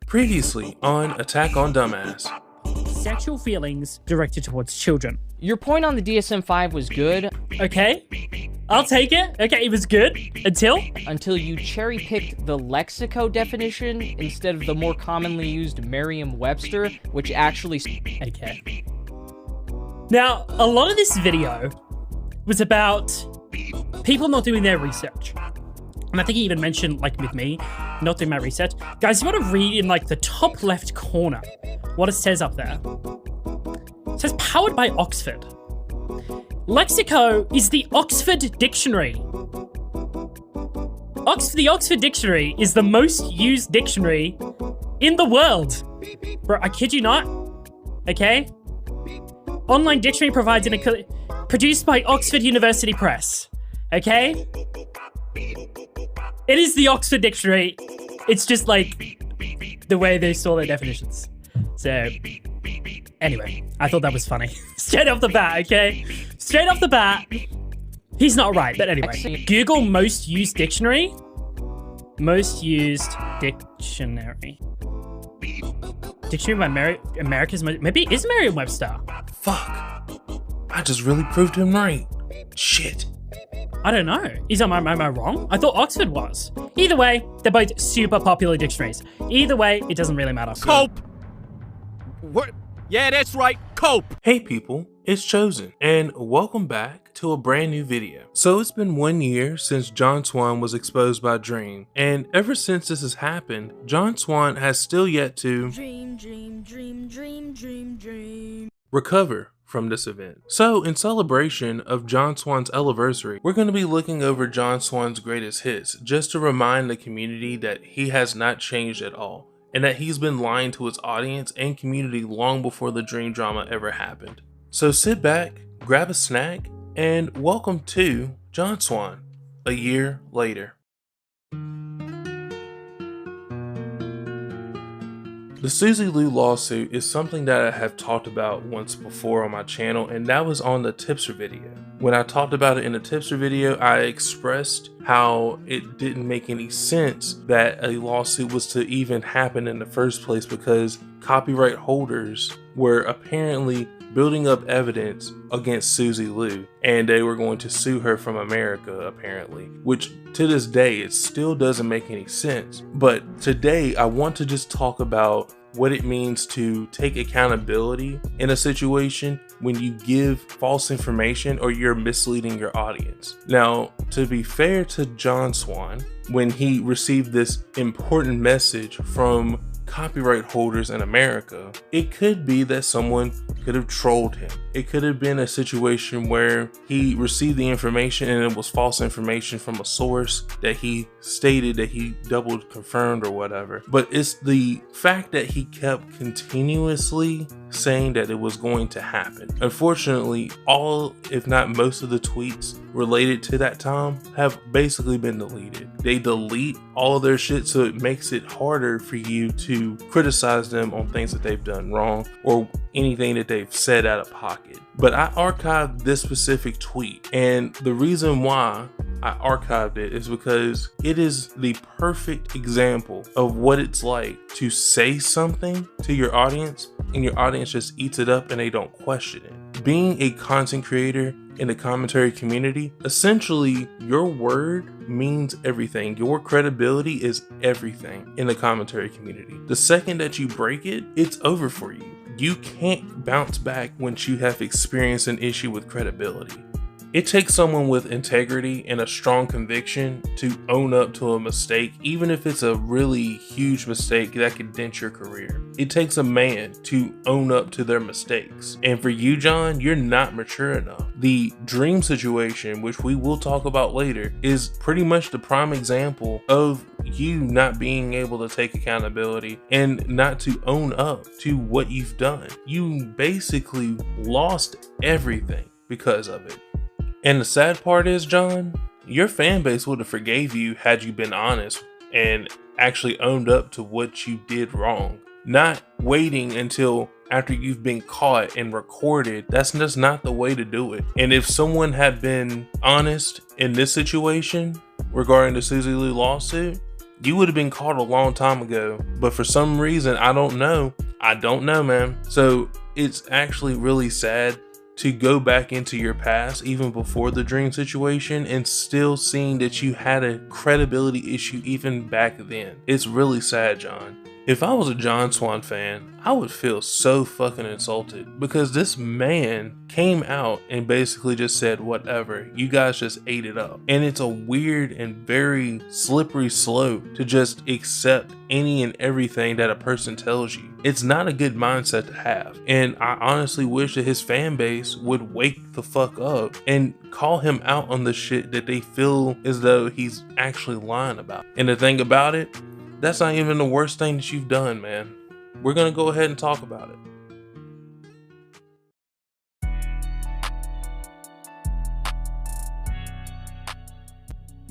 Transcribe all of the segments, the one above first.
Previously on Attack on Dumbass. Sexual feelings directed towards children. Your point on the DSM-5 was good Okay, I'll take it. Okay, it was good until you cherry-picked the lexico definition instead of the more commonly used Merriam-Webster, which actually... Okay. Now, a lot of this video was about people not doing their research. And I think he even mentioned, like, with me, not doing my research. Guys, you want to read in, like, the top left corner what it says up there. It says, powered by Oxford. Lexico is the Oxford Dictionary. The Oxford Dictionary is the most used dictionary in the world. Bro, I kid you not. Okay? Online dictionary provides produced by Oxford University Press. Okay? It is the Oxford Dictionary. It's just like the way they store their definitions. So, anyway, I thought that was funny. Straight off the bat, okay? Straight off the bat, he's not right. But anyway, Google most used dictionary. Most used dictionary. Dictionary by America's... Maybe it is Merriam-Webster. Fuck. I just really proved him right. Shit. I don't know. Am I wrong? I thought Oxford was. Either way, they're both super popular dictionaries. Either way, it doesn't really matter. Cope! What? Yeah, that's right, cope! Hey people, it's Chosen, and welcome back to a brand new video. So it's been 1 year since John Swan was exposed by Dream, and ever since this has happened, John Swan has still yet to recover from this event. So in celebration of John Swan's anniversary, we're going to be looking over John Swan's greatest hits, just to remind the community that he has not changed at all, and that he's been lying to his audience and community long before the Dream drama ever happened. So sit back, grab a snack, and welcome to John Swan, a year later. The Suzy Liu lawsuit is something that I have talked about once before on my channel, and that was on the Tipster video. When I talked about it in the Tipster video, I expressed how it didn't make any sense that a lawsuit was to even happen in the first place because copyright holders were apparently building up evidence against Suzy Liu, and they were going to sue her from America apparently, which to this day it still doesn't make any sense. But today I want to just talk about what it means to take accountability in a situation when you give false information or you're misleading your audience. Now, to be fair to John Swan, when he received this important message from copyright holders in America, it could be that someone could have trolled him. It could have been a situation where he received the information and it was false information from a source that he stated that he double confirmed or whatever. But it's the fact that he kept continuously saying that it was going to happen. Unfortunately, all, if not most of the tweets related to that time have basically been deleted. They delete all of their shit, so it makes it harder for you to criticize them on things that they've done wrong or anything that they've said out of pocket. But I archived this specific tweet, and the reason why I archived it is because it is the perfect example of what it's like to say something to your audience and your audience just eats it up and they don't question it. Being a content creator in the commentary community, essentially your word means everything. Your credibility is everything in the commentary community. The second that you break it, it's over for you. You can't bounce back once you have experienced an issue with credibility. It takes someone with integrity and a strong conviction to own up to a mistake, even if it's a really huge mistake that could dent your career. It takes a man to own up to their mistakes. And for you, John, you're not mature enough. The Dream situation, which we will talk about later, is pretty much the prime example of you not being able to take accountability and not to own up to what you've done. You basically lost everything because of it. And the sad part is, John, your fan base would have forgave you had you been honest and actually owned up to what you did wrong. Not waiting until after you've been caught and recorded. That's just not the way to do it. And if someone had been honest in this situation regarding the Suzy Liu lawsuit, You would have been caught a long time ago, but for some reason, I don't know, man. So it's actually really sad to go back into your past, even before the dream situation, and still seeing that you had a credibility issue even back then. It's really sad, John. If I was a John Swan fan, I would feel so fucking insulted because this man came out and basically just said, whatever, you guys just ate it up. And it's a weird and very slippery slope to just accept any and everything that a person tells you. It's not a good mindset to have. And I honestly wish that his fan base would wake the fuck up and call him out on the shit that they feel as though he's actually lying about. And the thing about it, that's not even the worst thing that you've done, man. We're gonna go ahead and talk about it.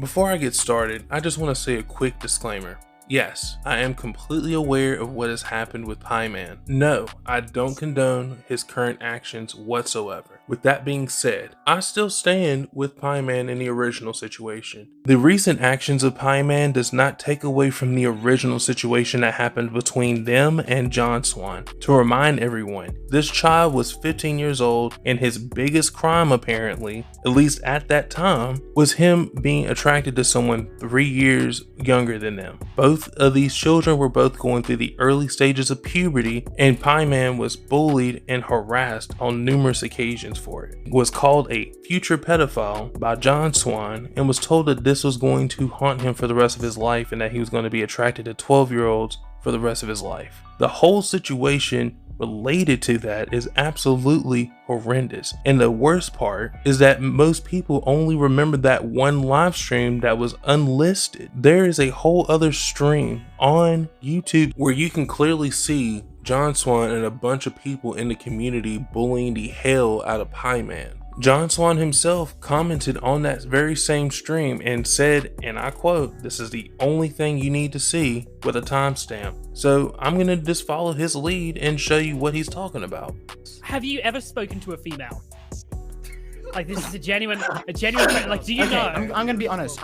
Before I get started, I just want to say a quick disclaimer. Yes, I am completely aware of what has happened with Pie Man. No, I don't condone his current actions whatsoever. With that being said, I still stand with Pie Man in the original situation. The recent actions of Pie Man does not take away from the original situation that happened between them and John Swan. To remind everyone, this child was 15 years old and his biggest crime apparently, at least at that time, was him being attracted to someone 3 years younger than them. Both of these children were both going through the early stages of puberty, and Pie Man was bullied and harassed on numerous occasions for it. Was called a future pedophile by John Swan and was told that this was going to haunt him for the rest of his life and that he was going to be attracted to 12-year-olds for the rest of his life. The whole situation related to that is absolutely horrendous. And the worst part is that most people only remember that one live stream that was unlisted. There is a whole other stream on YouTube where you can clearly see John Swan and a bunch of people in the community bullying the hell out of Pie Man. John Swan himself commented on that very same stream and said, and I quote, "This is the only thing you need to see," with a timestamp. So I'm gonna just follow his lead and show you what he's talking about. Have you ever spoken to a female? Like, this is a genuine question. Like, do you know? I'm gonna be honest.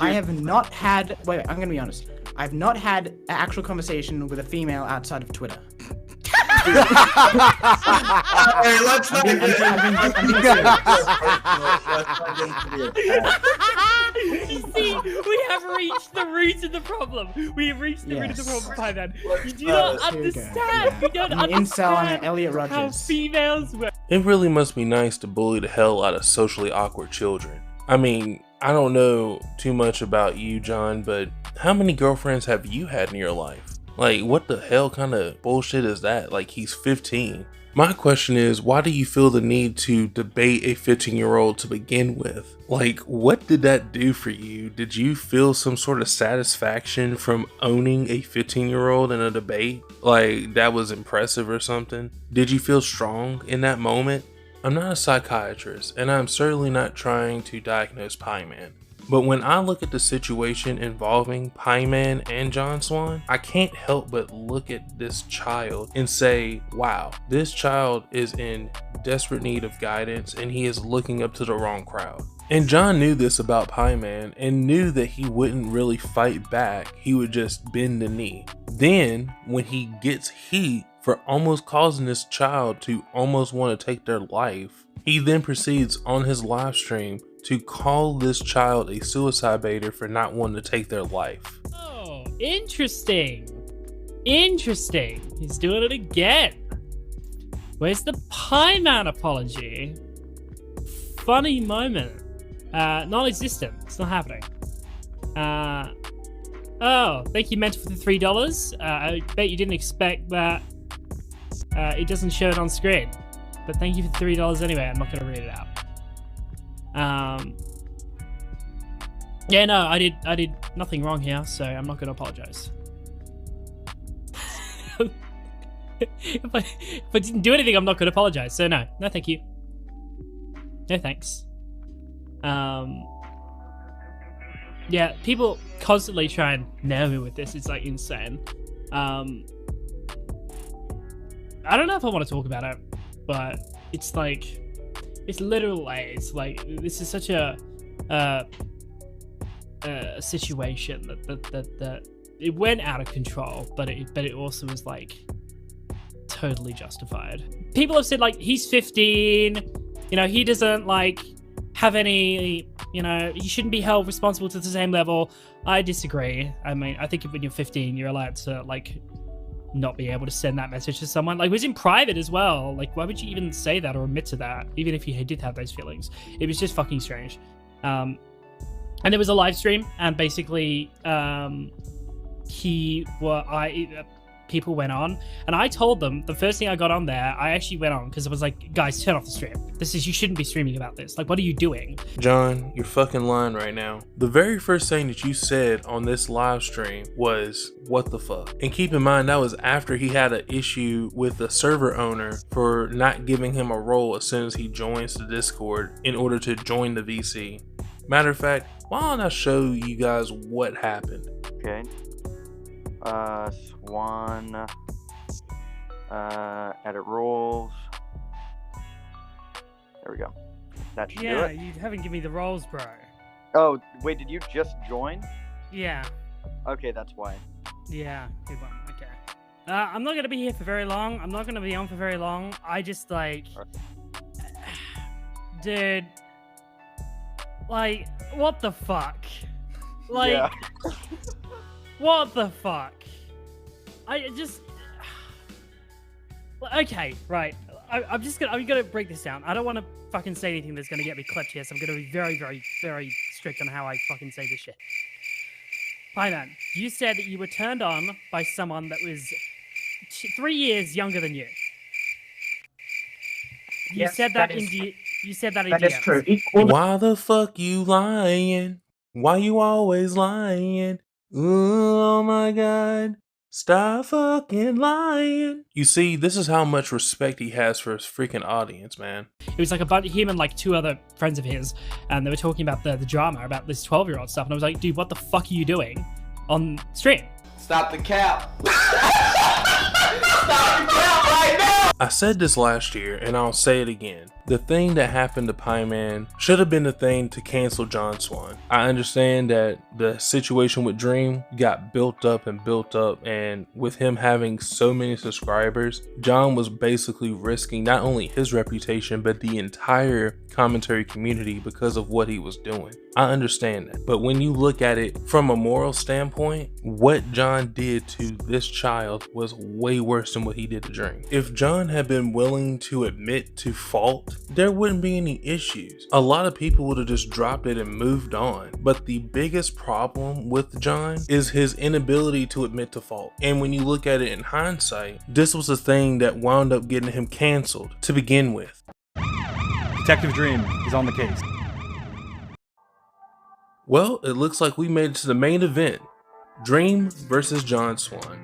I have not had. Wait, I'm gonna be honest. I've not had an actual conversation with a female outside of Twitter. Hey, let's not get You see, we have reached the root of the problem. We have reached the root of the problem, Pie Man. You do not understand. You don't understand Elliot how Rodgers. females work. It really must be nice to bully the hell out of socially awkward children. I mean, I don't know too much about you, John, but how many girlfriends have you had in your life? Like, what the hell kind of bullshit is that? Like, he's 15. My question is, why do you feel the need to debate a 15-year-old to begin with? Like, what did that do for you? Did you feel some sort of satisfaction from owning a 15-year-old in a debate? Like, that was impressive or something? Did you feel strong in that moment? I'm not a psychiatrist, and I'm certainly not trying to diagnose Pie Man. But when I look at the situation involving Pie Man and John Swan, I can't help but look at this child and say, wow, this child is in desperate need of guidance and he is looking up to the wrong crowd. And John knew this about Pie Man and knew that he wouldn't really fight back, he would just bend the knee. Then, when he gets heat for almost causing this child to almost want to take their life, he then proceeds on his live stream to call this child a suicide baiter for not wanting to take their life. Oh, interesting. Interesting. He's doing it again. Where's the Pie Man apology? Funny moment. Non-existent. It's not happening. Oh, thank you, Mentor, for the $3. I bet you didn't expect that. It doesn't show it on screen. But thank you for $3 anyway. I'm not going to read it out. Yeah, no, I did nothing wrong here, so I'm not going to apologize. if I didn't do anything, I'm not going to apologize. So no, thank you. No thanks. Yeah, people constantly try and nail me with this. It's like insane. I don't know if I want to talk about it, but it's like, it's literal. It's like, this is such a a situation that it went out of control, but it also was like totally justified. People have said like he's 15, you know, he doesn't like have any, you know, he shouldn't be held responsible to the same level. I disagree. I mean, I think when you're 15, you're allowed to like not be able to send that message to someone. Like, it was in private as well. Like, why would you even say that or admit to that, even if you did have those feelings? It was just fucking strange. And there was a live stream, and basically people went on, and I told them the first thing I got on there, I actually went on because I was like, guys, turn off the stream. You shouldn't be streaming about this. Like, what are you doing? John, you're fucking lying right now. The very first thing that you said on this live stream was, what the fuck? And keep in mind, that was after he had an issue with the server owner for not giving him a role as soon as he joins the Discord in order to join the VC. Matter of fact, why don't I show you guys what happened? Okay. Swan, edit roles. There we go. That should do Yeah, it. you haven't given me the roles, bro. Oh, wait, did you just join? Yeah. Okay, that's why. Yeah, good one. Okay. I'm not gonna be here for very long. I'm not gonna be on for very long. I just like, dude, like, what the fuck? Like, Yeah. what the fuck? I just, okay, right. I'm gonna break this down. I don't want to fucking say anything that's gonna get me clipped here, so I'm gonna be very, very, very strict on how I fucking say this shit. Pyman, you said that you were turned on by someone that was 3 years younger than you. You Yes, said that that is- you said that in That is DMs. true. Why the fuck you lying? Why you always lying? Ooh, oh my god. Stop fucking lying. You see, this is how much respect he has for his freaking audience, man. It was like a bunch, him and like two other friends of his, and they were talking about the drama about this 12-year-old stuff, and I was like, dude, what the fuck are you doing on stream? Stop the cap. Stop the cap right now. I said this last year, and I'll say it again. The thing that happened to Pyman should have been the thing to cancel John Swan. I understand that the situation with Dream got built up, and with him having so many subscribers, John was basically risking not only his reputation, but the entire commentary community because of what he was doing. I understand that. But when you look at it from a moral standpoint, what John did to this child was way worse than what he did to Dream. If John had been willing to admit to fault, there wouldn't be any issues. A lot of people would have just dropped it and moved on. But the biggest problem with John is his inability to admit to fault. And when you look at it in hindsight, this was the thing that wound up getting him canceled to begin with. Detective Dream is on the case. Well, it looks like we made it to the main event, Dream versus John Swan.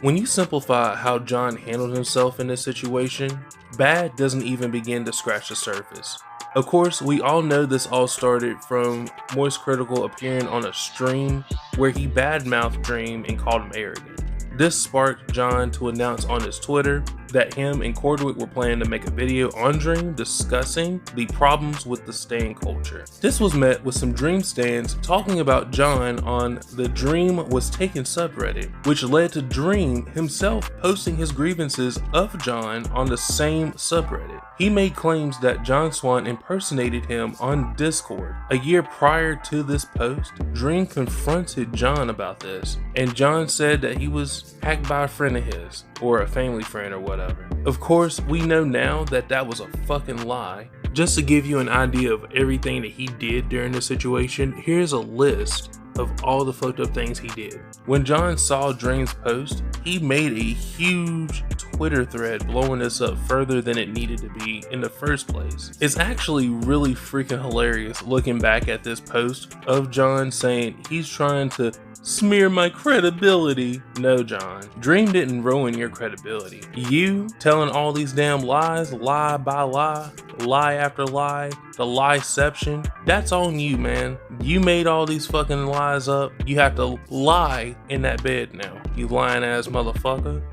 When you simplify how John handled himself in this situation, bad doesn't even begin to scratch the surface. Of course, we all know this all started from Moist Critical appearing on a stream where he badmouthed Dream and called him arrogant. This sparked John to announce on his Twitter that him and Cordwick were planning to make a video on Dream discussing the problems with the stan culture. This was met with some Dream stans talking about John on the Dream Was Taken subreddit, which led to Dream himself posting his grievances of John on the same subreddit. He made claims that John Swan impersonated him on Discord. A year prior to this post, Dream confronted John about this, and John said that he was hacked by a friend of his, or a family friend or whatever. Of course, we know now that that was a fucking lie. Just to give you an idea of everything that he did during this situation, here's a list of all the fucked up things he did. When John saw Dream's post, he made a huge Twitter thread blowing this up further than it needed to be in the first place. It's actually really freaking hilarious looking back at this post of John saying he's trying to smear my credibility. No, John. Dream didn't ruin your credibility. You telling all these damn lies, lie by lie, lie after lie, the lieception, that's on you, man. You made all these fucking lies up. You have to lie in that bed now, you lying ass motherfucker.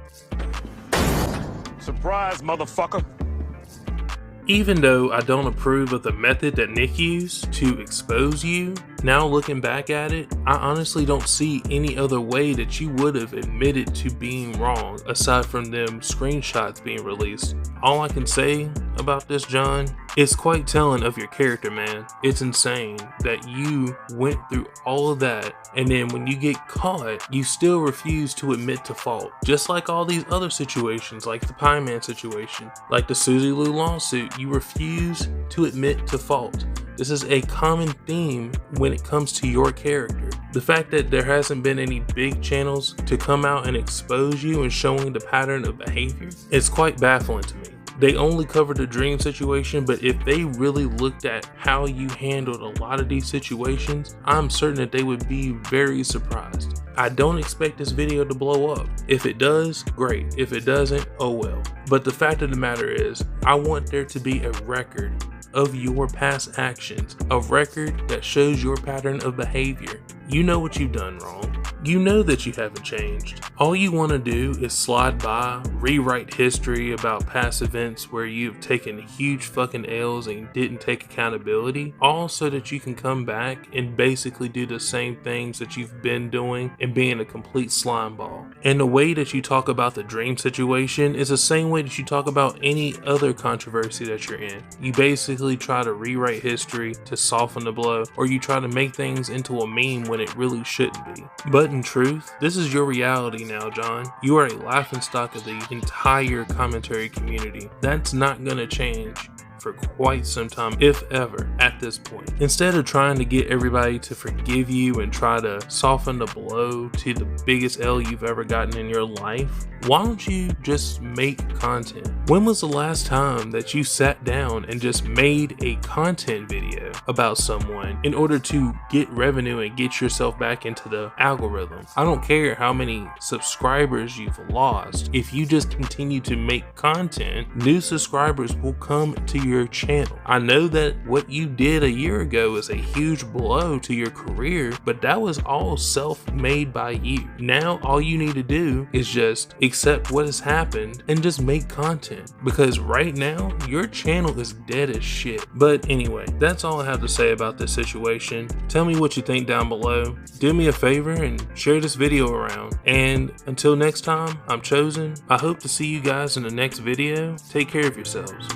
Surprise, motherfucker. Even though I don't approve of the method that Nick used to expose you, now looking back at it, I honestly don't see any other way that you would have admitted to being wrong aside from them screenshots being released. All I can say about this, John, it's quite telling of your character, man. It's insane that you went through all of that, and then when you get caught, you still refuse to admit to fault. Just like all these other situations, like the Pie Man situation, like the Susie Lou lawsuit, you refuse to admit to fault. This is a common theme when it comes to your character. The fact that there hasn't been any big channels to come out and expose you and showing the pattern of behavior is quite baffling to me. They only covered the dream situation, but if they really looked at how you handled a lot of these situations, I'm certain that they would be very surprised. I don't expect this video to blow up. If it does, great. If it doesn't, oh well. But the fact of the matter is, I want there to be a record of your past actions, a record that shows your pattern of behavior. You know what you've done wrong. You know that you haven't changed. All you want to do is slide by, rewrite history about past events where you've taken huge fucking L's and didn't take accountability, all so that you can come back and basically do the same things that you've been doing and being a complete slime ball. And the way that you talk about the dream situation is the same way that you talk about any other controversy that you're in. You basically try to rewrite history to soften the blow, or you try to make things into a meme when it really shouldn't be. But in truth, this is your reality now, John. You are a laughingstock of the entire commentary community. That's not gonna change for quite some time, if ever, at this point. Instead of trying to get everybody to forgive you and try to soften the blow to the biggest L you've ever gotten in your life, why don't you just make content? When was the last time that you sat down and just made a content video about someone in order to get revenue and get yourself back into the algorithm? I don't care how many subscribers you've lost. If you just continue to make content, new subscribers will come to your channel. I know that what you did a year ago is a huge blow to your career, but that was all self-made by you. Now all you need to do is just accept what has happened and just make content, because right now your channel is dead as shit. But anyway, that's all I have to say about this situation. Tell me what you think down below. Do me a favor and share this video around. And until next time, I'm Chosen. I hope to see you guys in the next video. Take care of yourselves.